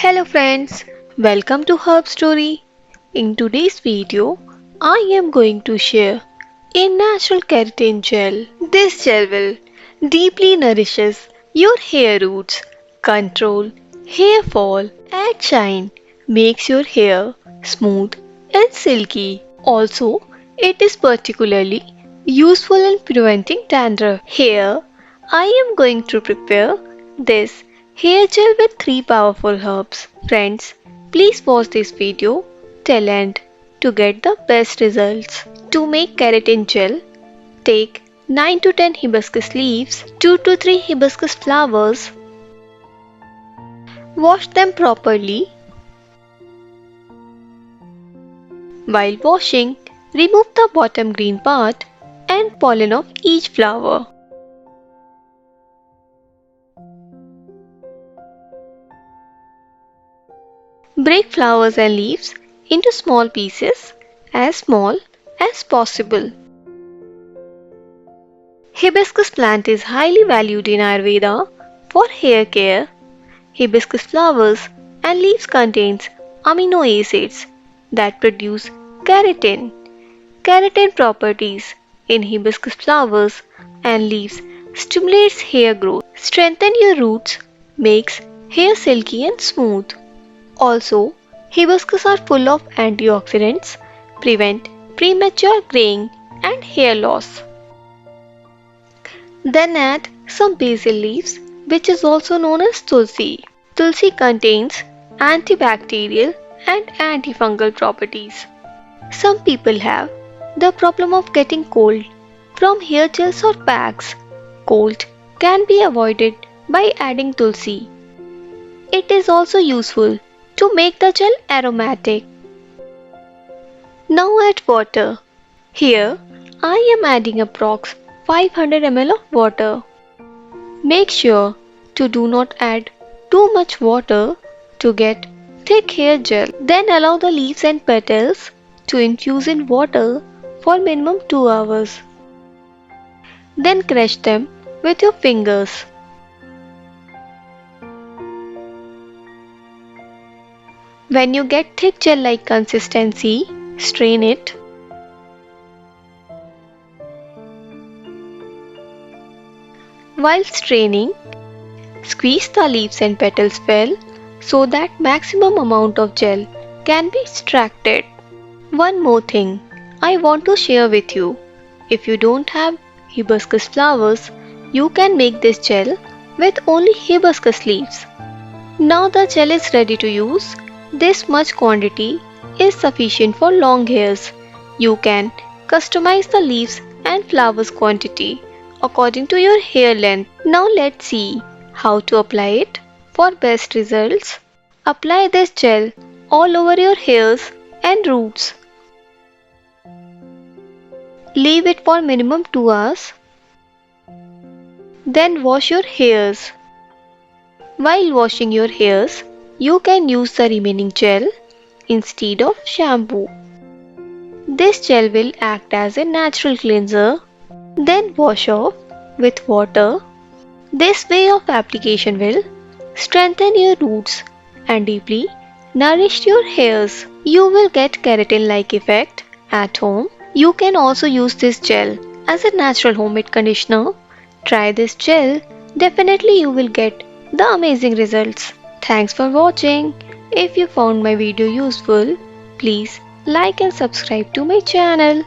Hello friends, welcome to Herb Story. In today's video, I am going to share a natural keratin gel. This gel will deeply nourishes your hair roots, control hair fall, add shine, makes your hair smooth and silky. Also, it is particularly useful in preventing dandruff. Here, I am going to prepare this hair gel with 3 powerful herbs. Friends, please watch this video till end to get the best results. To make keratin gel, take 9 to 10 hibiscus leaves, 2 to 3 hibiscus flowers. Wash them properly. While washing, remove the bottom green part and pollen of each flower. Break flowers and leaves into small pieces, as small as possible. Hibiscus plant is highly valued in Ayurveda for hair care. Hibiscus flowers and leaves contains amino acids that produce keratin. Keratin properties in hibiscus flowers and leaves stimulates hair growth, strengthen your roots, makes hair silky and smooth. Also, hibiscus are full of antioxidants, prevent premature graying and hair loss. Then add some basil leaves, which is also known as Tulsi. Tulsi contains antibacterial and antifungal properties. Some people have the problem of getting cold from hair gels or packs. Cold can be avoided by adding Tulsi. It is also useful to make the gel aromatic. Now add water. Here I am adding approx 500 ml of water. Make sure to do not add too much water to get thick hair gel. Then allow the leaves and petals to infuse in water for minimum 2 hours. Then crush them with your fingers. When you get thick gel-like consistency, strain it. While straining, squeeze the leaves and petals well so that maximum amount of gel can be extracted. One more thing I want to share with you. If you don't have hibiscus flowers, you can make this gel with only hibiscus leaves. Now the gel is ready to use. This much quantity is sufficient for long hairs. You can customize the leaves and flowers quantity according to your hair length. Now let's see how to apply it for best results. Apply this gel all over your hairs and roots. Leave it for minimum 2 hours. Then wash your hairs. While washing your hairs, you can use the remaining gel instead of shampoo. This gel will act as a natural cleanser. Then wash off with water. This way of application will strengthen your roots and deeply nourish your hairs. You will get keratin-like effect at home. You can also use this gel as a natural homemade conditioner. Try this gel. Definitely you will get the amazing results. Thanks for watching. If you found my video useful, please like and subscribe to my channel.